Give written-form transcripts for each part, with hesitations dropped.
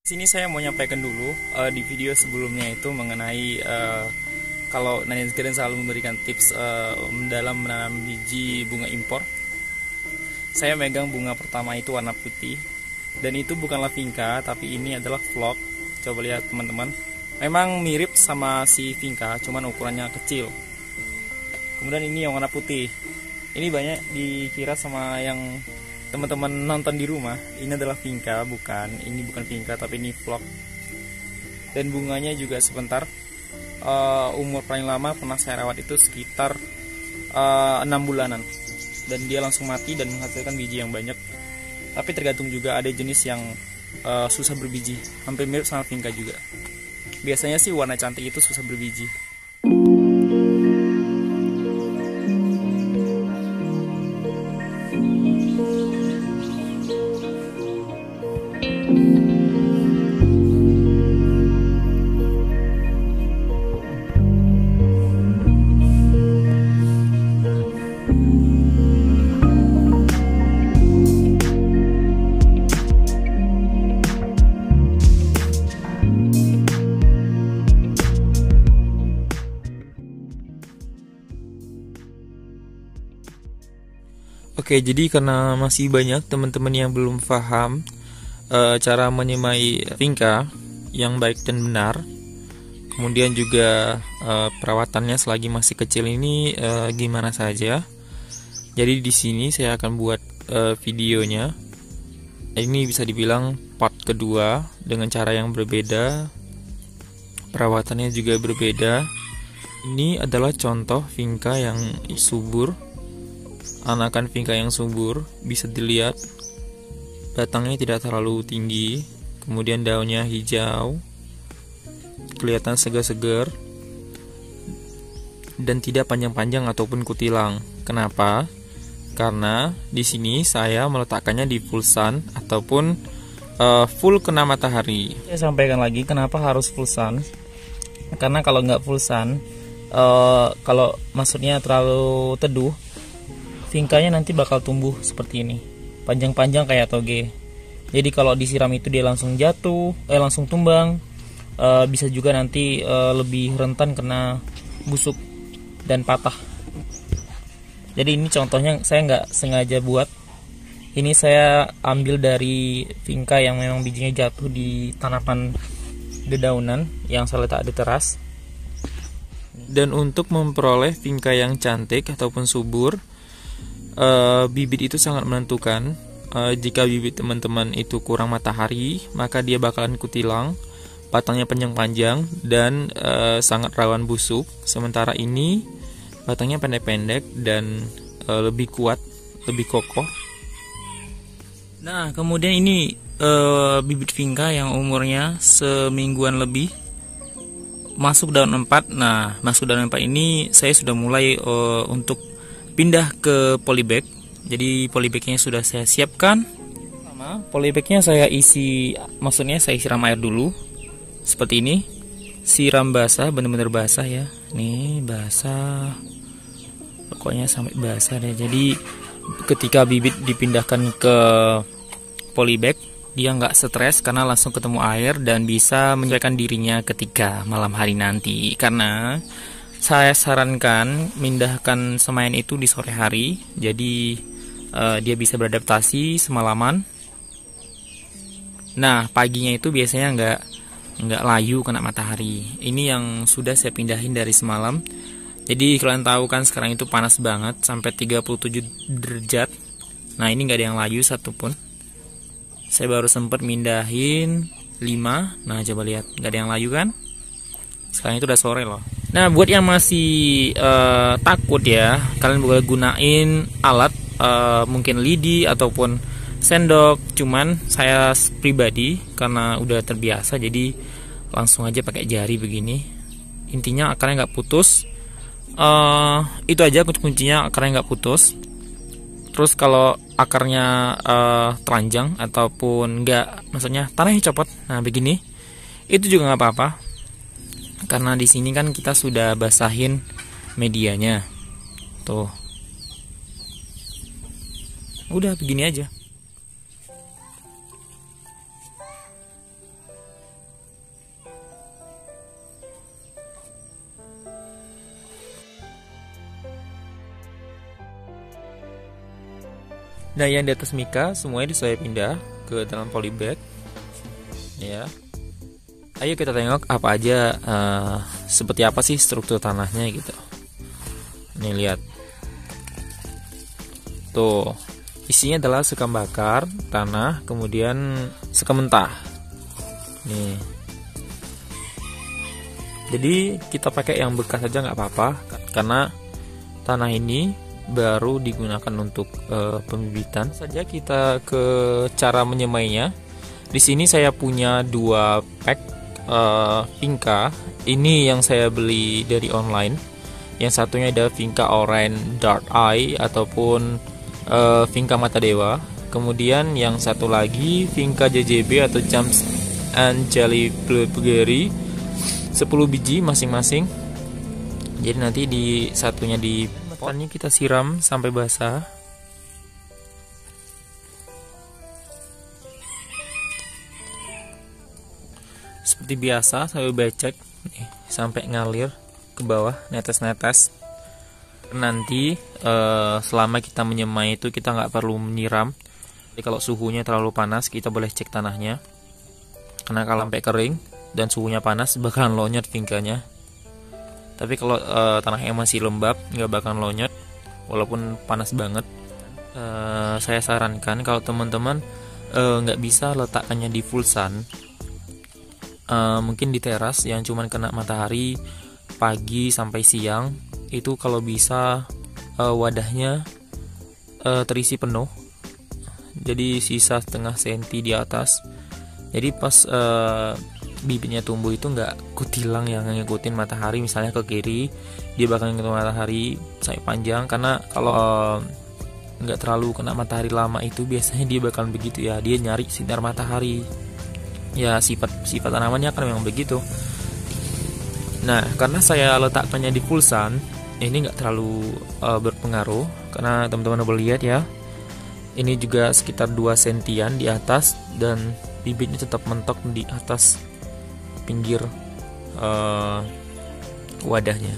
Sini saya mau nyampaikan dulu di video sebelumnya itu mengenai kalau Nanian Garden selalu memberikan tips dalam menanam biji bunga impor. Saya megang bunga pertama itu warna putih dan itu bukanlah vinca tapi ini adalah vlog. Coba lihat teman-teman. Memang mirip sama si vinca, cuman ukurannya kecil. Kemudian ini yang warna putih. Ini banyak dikira sama yang teman-teman nonton di rumah, ini adalah vinca, ini bukan vinca tapi ini vlog. Dan bunganya juga sebentar. Umur paling lama pernah saya rawat itu sekitar 6 bulanan dan dia langsung mati dan menghasilkan biji yang banyak. Tapi tergantung juga, ada jenis yang susah berbiji, hampir mirip sama vinca juga. Biasanya sih warna cantik itu susah berbiji. Oke, jadi karena masih banyak teman-teman yang belum paham cara menyemai vinca yang baik dan benar, kemudian juga perawatannya selagi masih kecil ini gimana saja. Jadi di sini saya akan buat videonya. Ini bisa dibilang part kedua dengan cara yang berbeda, perawatannya juga berbeda. Ini adalah contoh vinca yang subur. Anakan vinca yang subur bisa dilihat batangnya tidak terlalu tinggi, kemudian daunnya hijau, kelihatan segar-segar dan tidak panjang-panjang ataupun kutilang. Kenapa? Karena di sini saya meletakkannya di full sun ataupun full kena matahari. Saya sampaikan lagi kenapa harus full sun. Karena kalau nggak full sun, kalau maksudnya terlalu teduh, vincanya nanti bakal tumbuh seperti ini, panjang-panjang kayak toge. Jadi kalau disiram itu dia langsung jatuh, langsung tumbang. Bisa juga nanti lebih rentan kena busuk dan patah. Jadi ini contohnya saya nggak sengaja buat. Ini saya ambil dari vinca yang memang bijinya jatuh di tanaman dedaunan yang saya letak di teras. Dan untuk memperoleh vinca yang cantik ataupun subur, bibit itu sangat menentukan. Jika bibit teman-teman itu kurang matahari, maka dia bakalan kutilang, batangnya panjang-panjang dan sangat rawan busuk. Sementara ini batangnya pendek-pendek dan lebih kuat, lebih kokoh. Nah, kemudian ini bibit vinca yang umurnya semingguan lebih, masuk daun 4. Nah, masuk daun 4 ini saya sudah mulai untuk pindah ke polybag. Jadi polybagnya sudah saya siapkan. Polybagnya saya isi, maksudnya saya siram air dulu seperti ini. Siram basah, benar-benar basah ya. Nih basah, pokoknya sampai basah deh. Jadi ketika bibit dipindahkan ke polybag, dia nggak stres karena langsung ketemu air dan bisa menyesuaikan dirinya ketika malam hari nanti. Karena saya sarankan mindahkan semaian itu di sore hari, jadi dia bisa beradaptasi semalaman. Nah, paginya itu biasanya nggak layu kena matahari. Ini yang sudah saya pindahin dari semalam. Jadi kalian tahu kan sekarang itu panas banget sampai 37 derajat. Nah, ini nggak ada yang layu satupun. Saya baru sempat mindahin 5. Nah, coba lihat, nggak ada yang layu kan? Sekarang itu udah sore loh. Nah, buat yang masih takut ya, kalian boleh gunain alat, mungkin lidi ataupun sendok. Cuman saya pribadi karena udah terbiasa, jadi langsung aja pakai jari begini. Intinya akarnya nggak putus. Itu aja kuncinya, akarnya nggak putus. Terus kalau akarnya telanjang ataupun nggak, maksudnya tanahnya copot, nah begini, itu juga nggak apa-apa. Karena di sini kan kita sudah basahin medianya. Tuh. Udah begini aja. Nah, yang di atas mika semuanya saya pindah ke dalam polybag ya. Ayo kita tengok apa aja, seperti apa sih struktur tanahnya gitu. Nih lihat tuh, isinya adalah sekam bakar, tanah, kemudian sekam mentah nih. Jadi kita pakai yang bekas saja nggak apa-apa, karena tanah ini baru digunakan untuk pembibitan. Saja kita ke cara menyemainya. Di sini saya punya 2 pack Vinca. Ini yang saya beli dari online. Yang satunya ada Vinca Orange Dark Eye ataupun Vinca Mata Dewa. Kemudian yang satu lagi Vinca JJB atau Jumps and Jelly Blueberry, 10 biji masing-masing. Jadi nanti di satunya di potnya kita siram sampai basah. Seperti biasa saya becek nih, sampai ngalir ke bawah, netes-netes. Nanti selama kita menyemai itu kita nggak perlu menyiram. Jadi kalau suhunya terlalu panas kita boleh cek tanahnya, karena kalau sampai kering dan suhunya panas bakalan lonyot vinkanya. Tapi kalau tanahnya masih lembab nggak bakalan lonyot walaupun panas banget. Saya sarankan kalau teman-teman nggak bisa letakkannya di full sun, mungkin di teras yang cuman kena matahari pagi sampai siang. Itu kalau bisa wadahnya terisi penuh, jadi sisa setengah senti di atas. Jadi pas bibitnya tumbuh itu nggak kutilang yang ngikutin matahari, misalnya ke kiri dia bakal ngikutin matahari sampai panjang. Karena kalau nggak terlalu kena matahari lama itu biasanya dia bakal begitu ya, dia nyari sinar matahari ya, sifat tanamannya kan memang begitu. Nah, karena saya letakkannya di full sun, ini nggak terlalu berpengaruh, karena teman-teman boleh lihat ya, ini juga sekitar 2 sentian di atas dan bibitnya tetap mentok di atas pinggir wadahnya.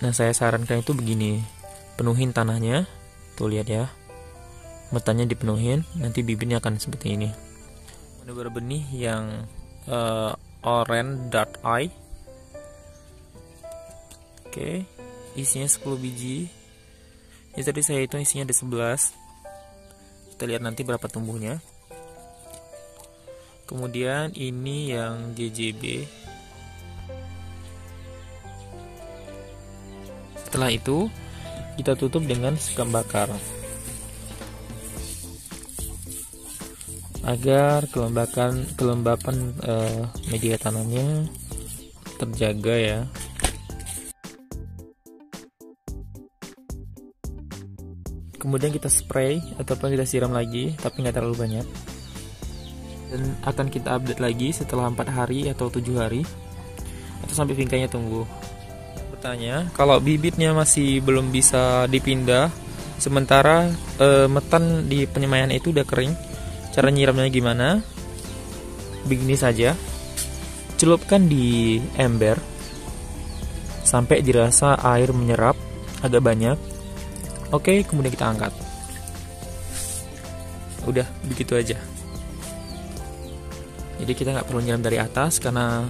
Nah, saya sarankan itu begini, penuhin tanahnya, tuh lihat ya, metanya dipenuhin, nanti bibitnya akan seperti ini. Ada benih yang orange dark eye. Oke, isinya 10 biji. Ini tadi saya hitung isinya ada 11. Kita lihat nanti berapa tumbuhnya. Kemudian ini yang JJB. Setelah itu kita tutup dengan sekam bakar agar kelembapan media tanamnya terjaga ya. Kemudian kita spray ataupun kita siram lagi, tapi nggak terlalu banyak. Dan akan kita update lagi setelah 4 hari atau 7 hari atau sampai vinkanya tumbuh. Bertanya, kalau bibitnya masih belum bisa dipindah, sementara metan di penyemaian itu udah kering, cara nyiramnya gimana? Begini saja, celupkan di ember sampai dirasa air menyerap agak banyak. Oke, kemudian kita angkat. Udah, begitu aja. Jadi kita nggak perlu nyiram dari atas karena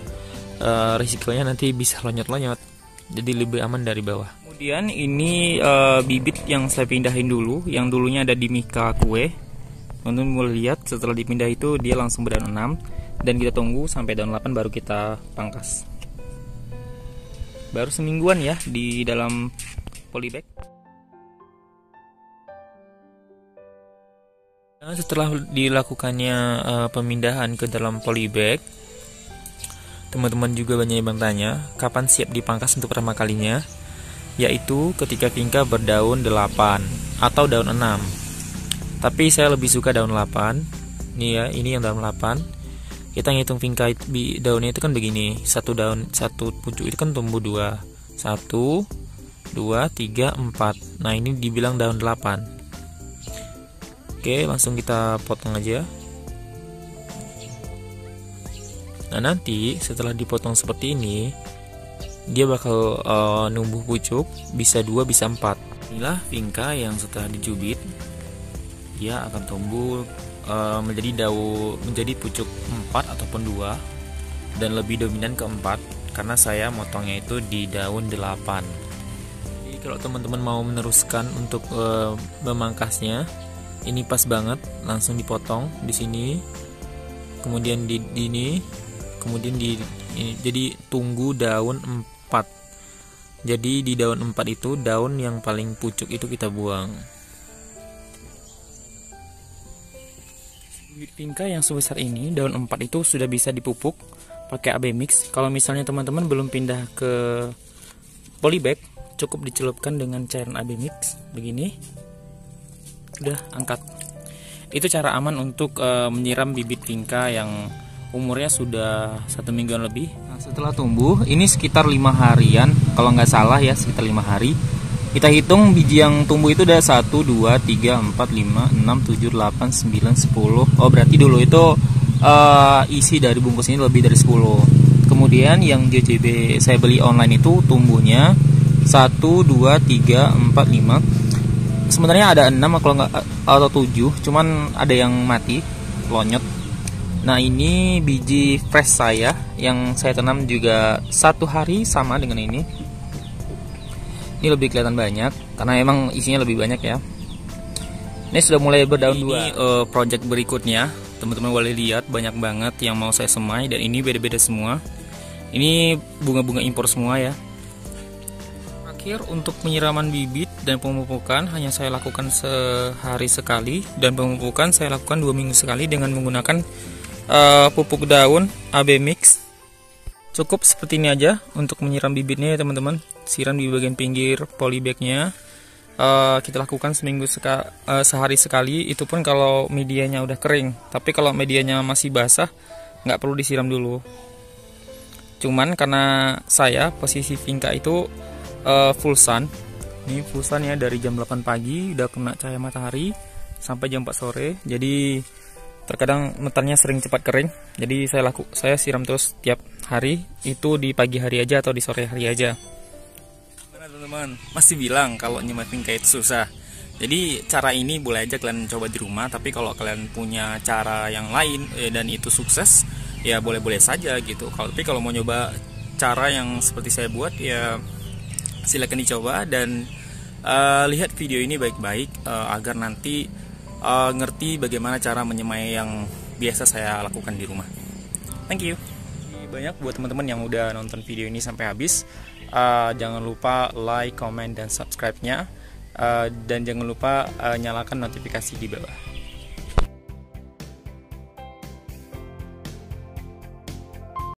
risikonya nanti bisa lonyot-lonyot. Jadi lebih aman dari bawah. Kemudian ini bibit yang saya pindahin dulu, yang dulunya ada di mika kue. Teman-teman boleh lihat setelah dipindah itu dia langsung berdaun 6, dan kita tunggu sampai daun 8 baru kita pangkas. Baru semingguan ya di dalam polybag. Setelah dilakukannya pemindahan ke dalam polybag, teman-teman juga banyak yang bertanya kapan siap dipangkas untuk pertama kalinya, yaitu ketika Vinca berdaun 8 atau daun 6. Tapi saya lebih suka daun 8. Nih ya, ini yang daun 8. Kita ngitung Vinca daunnya itu kan begini, satu daun, satu pucuk itu kan tumbuh 2. 1, 2, 3, 4. Nah, ini dibilang daun 8. Oke, langsung kita potong aja. Nah, nanti setelah dipotong seperti ini, dia bakal numbuh pucuk, bisa 2, bisa 4. Inilah vinca yang setelah dijubit, dia akan tumbuh menjadi pucuk 4 ataupun 2, dan lebih dominan ke 4 karena saya motongnya itu di daun 8. Jadi kalau teman-teman mau meneruskan untuk memangkasnya, ini pas banget, langsung dipotong di sini, kemudian di ini, kemudian di ini. Jadi tunggu daun 4. Jadi di daun 4 itu, daun yang paling pucuk itu kita buang. Bibit vinca yang sebesar ini, daun 4 itu sudah bisa dipupuk pakai AB mix. Kalau misalnya teman-teman belum pindah ke polybag, cukup dicelupkan dengan cairan AB mix begini. Udah angkat. Itu cara aman untuk menyiram bibit vinca yang umurnya sudah 1 mingguan lebih. Nah, setelah tumbuh, ini sekitar 5 harian, kalau nggak salah ya, sekitar 5 hari. Kita hitung biji yang tumbuh itu udah 1, 2, 3, 4, 5, 6, 7, 8, 9, 10. Oh, berarti dulu itu isi dari bungkus ini lebih dari 10. Kemudian yang JJB saya beli online itu tumbuhnya 1, 2, 3, 4, 5. Sebenarnya ada 6 kalau nggak atau 7, cuman ada yang mati, lonyot. Nah, ini biji fresh saya yang saya tanam juga 1 hari sama dengan ini. Ini lebih kelihatan banyak karena emang isinya lebih banyak ya. Ini sudah mulai berdaun 2. Ini project berikutnya, teman-teman boleh lihat banyak banget yang mau saya semai, dan ini beda-beda semua. Ini bunga-bunga impor semua ya. Terakhir, untuk penyiraman bibit dan pemupukan hanya saya lakukan sehari sekali, dan pemupukan saya lakukan 2 minggu sekali dengan menggunakan pupuk daun AB mix. Cukup seperti ini aja untuk menyiram bibitnya ya teman-teman. Siram di bagian pinggir polybagnya. Kita lakukan sehari sekali. Itu pun kalau medianya udah kering. Tapi kalau medianya masih basah, nggak perlu disiram dulu. Cuman karena saya posisi vinca itu full sun. Ini full sun ya, dari jam 8 pagi udah kena cahaya matahari sampai jam 4 sore. Jadi terkadang metannya sering cepat kering, jadi saya siram terus tiap hari, itu di pagi hari aja atau di sore hari aja. Karena teman-teman masih bilang kalau nyemai vinca itu susah, jadi cara ini boleh aja kalian coba di rumah. Tapi kalau kalian punya cara yang lain dan itu sukses, ya boleh-boleh saja gitu. Tapi kalau mau nyoba cara yang seperti saya buat, ya silakan dicoba dan lihat video ini baik-baik agar nanti ngerti bagaimana cara menyemai yang biasa saya lakukan di rumah. Thank you. Banyak buat teman-teman yang udah nonton video ini sampai habis. Jangan lupa like, comment, dan subscribe-nya. Dan jangan lupa nyalakan notifikasi di bawah.